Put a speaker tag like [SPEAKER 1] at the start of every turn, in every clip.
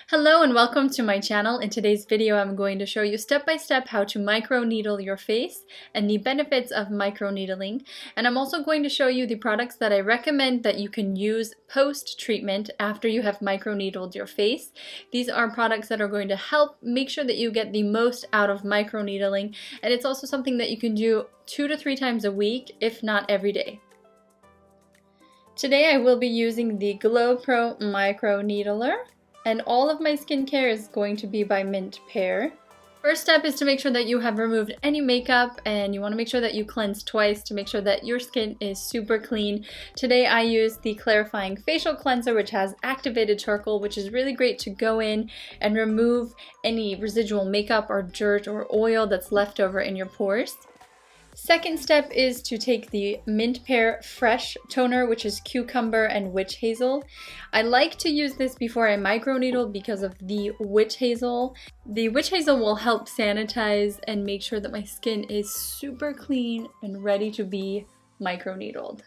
[SPEAKER 1] Hello and welcome to my channel. In today's video I'm going to show you step by step how to microneedle your face and the benefits of microneedling. And I'm also going to show you the products that I recommend that you can use post-treatment after you have microneedled your face. These are products that are going to help make sure that you get the most out of microneedling, and it's also something that you can do 2 to 3 times a week, if not every day. Today I will be using the Glow Pro Microneedler. And all of my skincare is going to be by Mint Pear. First step is to make sure that you have removed any makeup, and you want to make sure that you cleanse twice to make sure that your skin is super clean. Today I use the Clarifying Facial Cleanser, which has activated charcoal, which is really great to go in and remove any residual makeup or dirt or oil that's left over in your pores. Second step is to take the Mint Pear Fresh Toner, which is cucumber and witch hazel. I like to use this before I microneedle because of the witch hazel. The witch hazel will help sanitize and make sure that my skin is super clean and ready to be microneedled.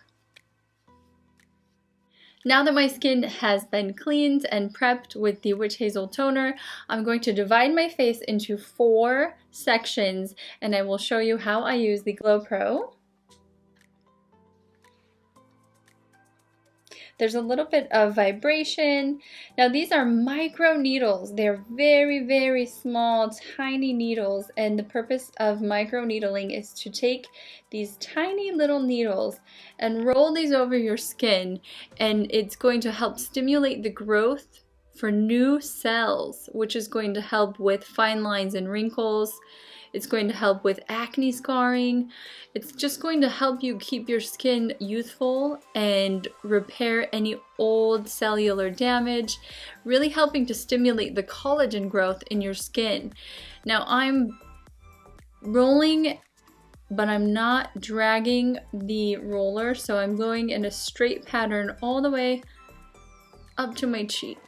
[SPEAKER 1] Now that my skin has been cleaned and prepped with the witch hazel toner, I'm going to divide my face into 4 sections, and I will show you how I use the Glow Pro. There's a little bit of vibration. Now these are micro needles. They're very, very small, tiny needles, and the purpose of micro needling is to take these tiny little needles and roll these over your skin, and it's going to help stimulate the growth for new cells, which is going to help with fine lines and wrinkles. It's going to help with acne scarring. It's just going to help you keep your skin youthful and repair any old cellular damage, really helping to stimulate the collagen growth in your skin. Now I'm rolling, but I'm not dragging the roller, so I'm going in a straight pattern all the way up to my cheek.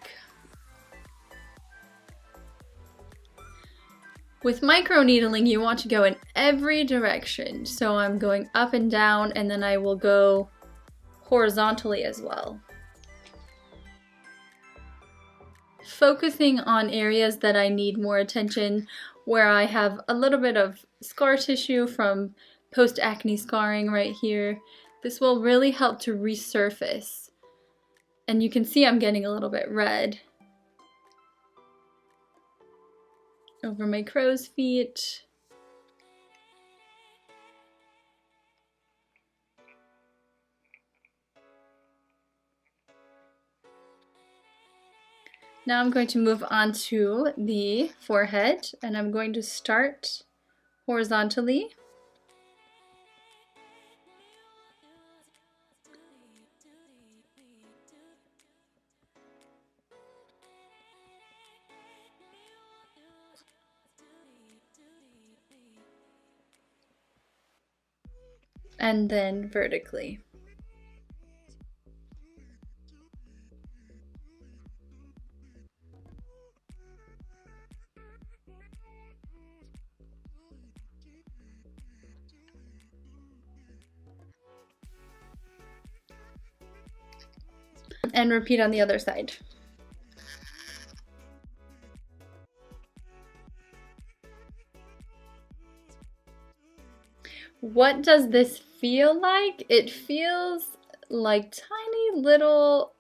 [SPEAKER 1] With microneedling, you want to go in every direction. So I'm going up and down, and then I will go horizontally as well. Focusing on areas that I need more attention, where I have a little bit of scar tissue from post-acne scarring right here. This will really help to resurface. And you can see I'm getting a little bit red over my crow's feet. Now I'm going to move on to the forehead, and I'm going to start horizontally. And then vertically. And repeat on the other side. What does this feel like? It feels like tiny little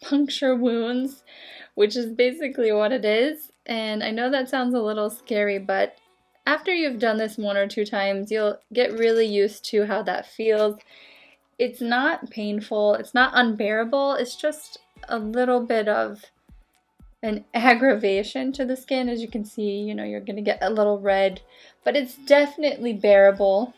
[SPEAKER 1] puncture wounds, which is basically what it is. And I know that sounds a little scary, but after you've done this 1 or 2 times, you'll get really used to how that feels. It's not painful, it's not unbearable, it's just a little bit of an aggravation to the skin. As you can see, you know, you're gonna get a little red, but it's definitely bearable.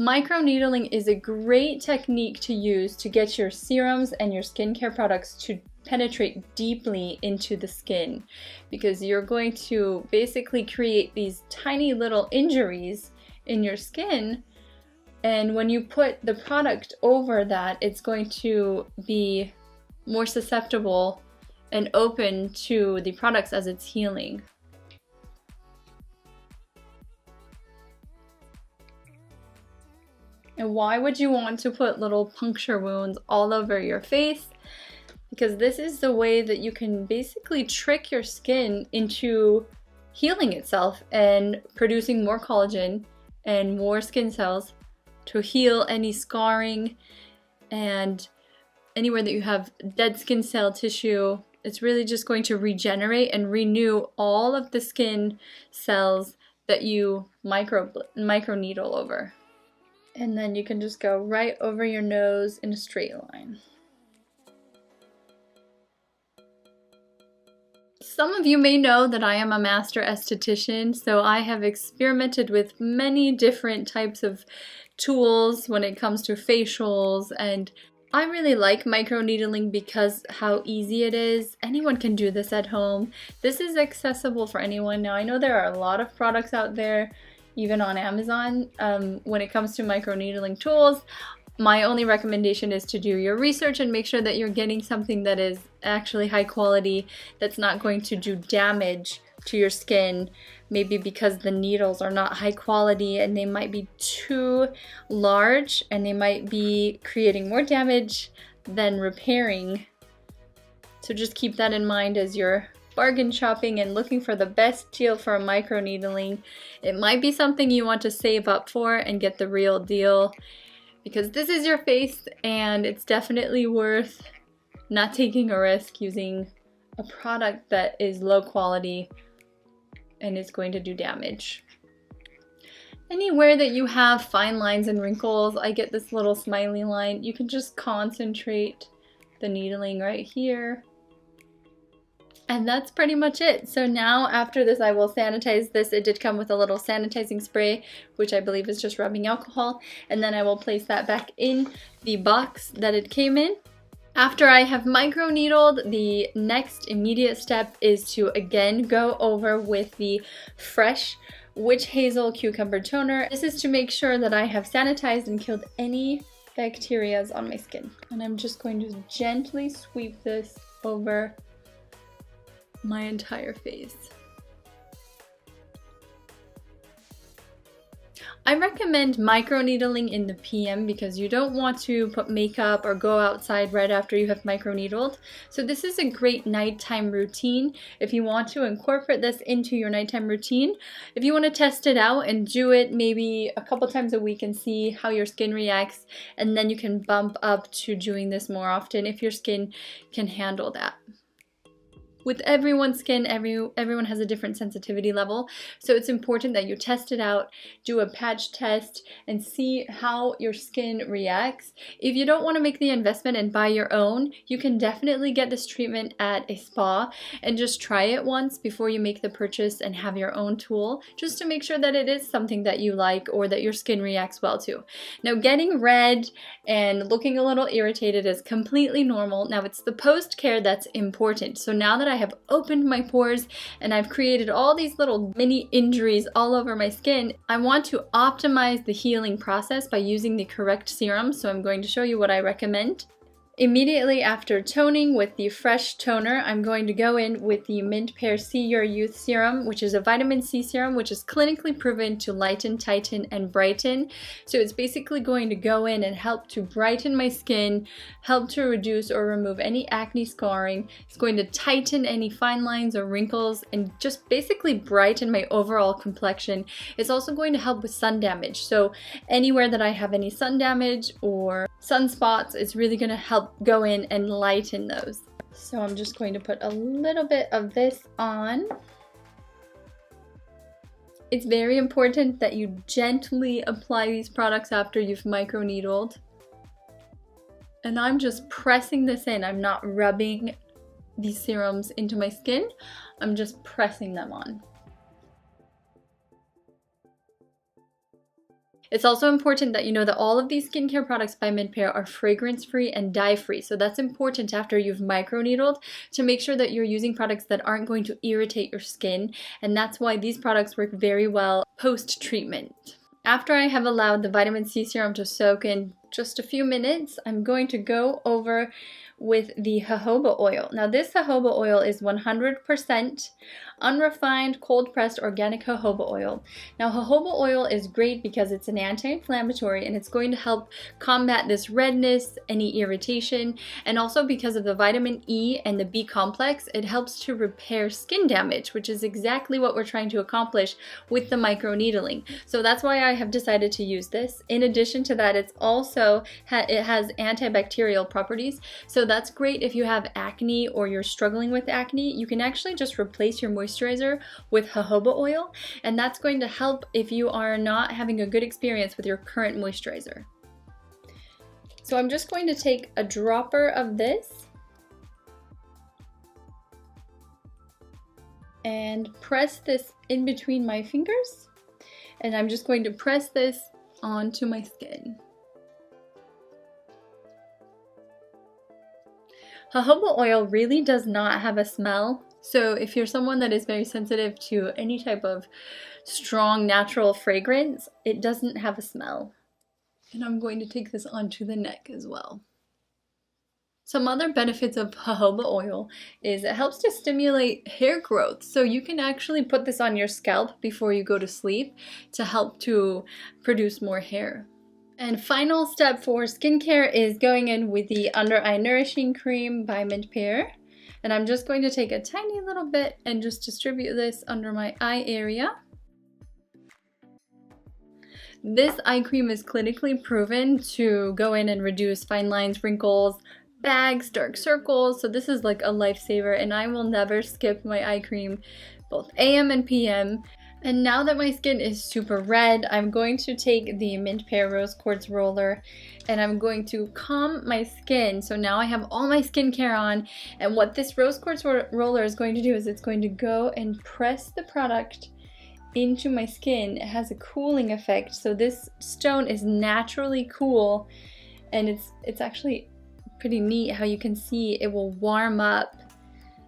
[SPEAKER 1] Microneedling is a great technique to use to get your serums and your skincare products to penetrate deeply into the skin, because you're going to basically create these tiny little injuries in your skin, and when you put the product over that, it's going to be more susceptible and open to the products as it's healing. And why would you want to put little puncture wounds all over your face? Because this is the way that you can basically trick your skin into healing itself and producing more collagen and more skin cells to heal any scarring and anywhere that you have dead skin cell tissue. It's really just going to regenerate and renew all of the skin cells that you microneedle over. And then you can just go right over your nose in a straight line. Some of you may know that I am a master esthetician, so I have experimented with many different types of tools when it comes to facials, and I really like microneedling because how easy it is. Anyone can do this at home. This is accessible for anyone. Now I know there are a lot of products out there, even on Amazon, when it comes to microneedling tools. My only recommendation is to do your research and make sure that you're getting something that is actually high quality, that's not going to do damage to your skin, maybe because the needles are not high quality and they might be too large and they might be creating more damage than repairing. So just keep that in mind as you're bargain shopping and looking for the best deal for microneedling. It might be something you want to save up for and get the real deal, because this is your face and it's definitely worth not taking a risk using a product that is low quality and is going to do damage. Anywhere that you have fine lines and wrinkles, I get this little smiley line, you can just concentrate the needling right here. And that's pretty much it. So now after this I will sanitize this. It did come with a little sanitizing spray, which I believe is just rubbing alcohol. And then I will place that back in the box that it came in. After I have microneedled, the next immediate step is to again go over with the fresh Witch Hazel Cucumber Toner. This is to make sure that I have sanitized and killed any bacteria on my skin. And I'm just going to gently sweep this over my entire face. I recommend microneedling in the PM because you don't want to put makeup or go outside right after you have microneedled. So this is a great nighttime routine if you want to incorporate this into your nighttime routine. If you want to test it out and do it maybe a couple times a week and see how your skin reacts, and then you can bump up to doing this more often if your skin can handle that. With everyone's skin, everyone has a different sensitivity level, so it's important that you test it out, do a patch test, and see how your skin reacts. If you don't want to make the investment and buy your own, you can definitely get this treatment at a spa and just try it once before you make the purchase and have your own tool, just to make sure that it is something that you like or that your skin reacts well to. Now, getting red and looking a little irritated is completely normal. Now, it's the post-care that's important. So now that I have opened my pores and I've created all these little mini injuries all over my skin, I want to optimize the healing process by using the correct serum. So I'm going to show you what I recommend. Immediately after toning with the fresh toner, I'm going to go in with the Mint Pear See Your Youth Serum, which is a vitamin C serum, which is clinically proven to lighten, tighten, and brighten. So it's basically going to go in and help to brighten my skin, help to reduce or remove any acne scarring. It's going to tighten any fine lines or wrinkles and just basically brighten my overall complexion. It's also going to help with sun damage. So anywhere that I have any sun damage or sunspots, it's really going to help go in and lighten those. So I'm just going to put a little bit of this on. It's very important that you gently apply these products after you've microneedled. And I'm just pressing this in. I'm not rubbing these serums into my skin. I'm just pressing them on. It's also important that you know that all of these skincare products by Mint Pear are fragrance-free and dye-free. So that's important after you've microneedled to make sure that you're using products that aren't going to irritate your skin. And that's why these products work very well post-treatment. After I have allowed the vitamin C serum to soak in just a few minutes, I'm going to go over with the jojoba oil. Now this jojoba oil is 100% unrefined, cold-pressed organic jojoba oil. Now jojoba oil is great because it's an anti-inflammatory and it's going to help combat this redness, any irritation, and also because of the vitamin E and the B complex, it helps to repair skin damage, which is exactly what we're trying to accomplish with the microneedling. So that's why I have decided to use this. In addition to that, it's also it has antibacterial properties. So that's great if you have acne or you're struggling with acne. You can actually just replace your moisturizer with jojoba oil, and that's going to help if you are not having a good experience with your current moisturizer. So I'm just going to take a dropper of this and press this in between my fingers, and I'm just going to press this onto my skin. Jojoba oil really does not have a smell, so if you're someone that is very sensitive to any type of strong natural fragrance, it doesn't have a smell. And I'm going to take this onto the neck as well. Some other benefits of jojoba oil is it helps to stimulate hair growth. So you can actually put this on your scalp before you go to sleep to help to produce more hair. And final step for skincare is going in with the Under Eye Nourishing Cream by Mint Pear. And I'm just going to take a tiny little bit and just distribute this under my eye area. This eye cream is clinically proven to go in and reduce fine lines, wrinkles, bags, dark circles. So this is like a lifesaver, and I will never skip my eye cream, both AM and PM. And now that my skin is super red, I'm going to take the Mint Pear Rose Quartz Roller and I'm going to calm my skin. So now I have all my skincare on, and what this Rose Quartz Roller is going to do is it's going to go and press the product into my skin. It has a cooling effect. So this stone is naturally cool, and it's actually pretty neat how you can see it will warm up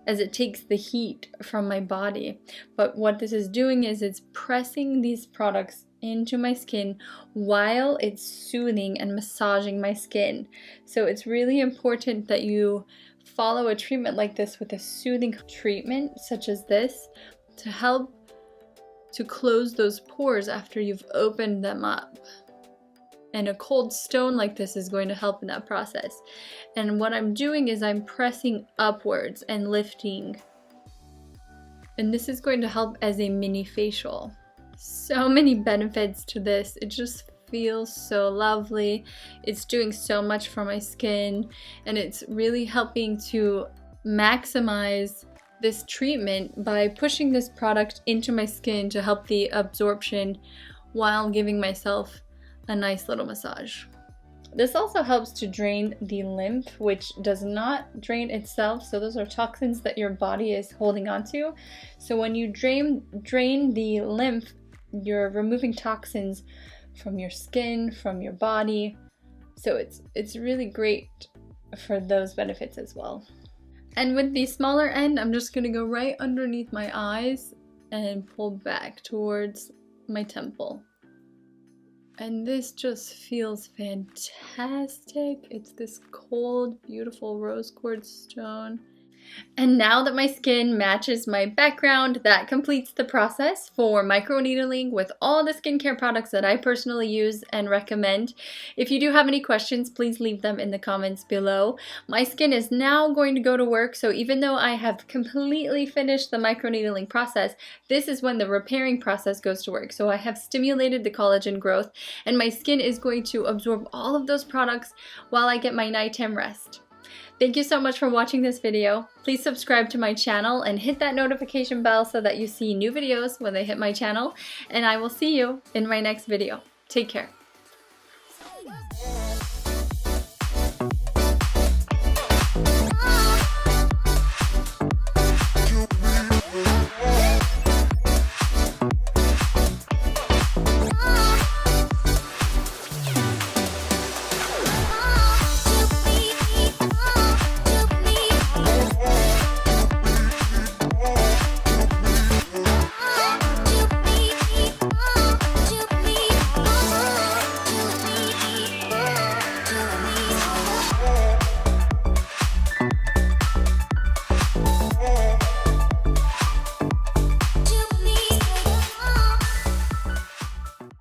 [SPEAKER 1] as it takes the heat from my body. But what this is doing is it's pressing these products into my skin while it's soothing and massaging my skin. So it's really important that you follow a treatment like this with a soothing treatment such as this to help to close those pores after you've opened them up. And a cold stone like this is going to help in that process. And what I'm doing is I'm pressing upwards and lifting. And this is going to help as a mini facial. So many benefits to this. It just feels so lovely. It's doing so much for my skin, and it's really helping to maximize this treatment by pushing this product into my skin to help the absorption while giving myself a nice little massage. This also helps to drain the lymph, which does not drain itself. So those are toxins that your body is holding onto. So when you drain the lymph, you're removing toxins from your skin, from your body. So it's really great for those benefits as well. And with the smaller end, I'm just gonna go right underneath my eyes and pull back towards my temple. And this just feels fantastic. It's this cold, beautiful rose quartz stone. And now that my skin matches my background, that completes the process for microneedling with all the skincare products that I personally use and recommend. If you do have any questions, please leave them in the comments below. My skin is now going to go to work, so even though I have completely finished the microneedling process, this is when the repairing process goes to work. So I have stimulated the collagen growth, and my skin is going to absorb all of those products while I get my nighttime rest. Thank you so much for watching this video. Please subscribe to my channel and hit that notification bell so that you see new videos when they hit my channel. And I will see you in my next video. Take care.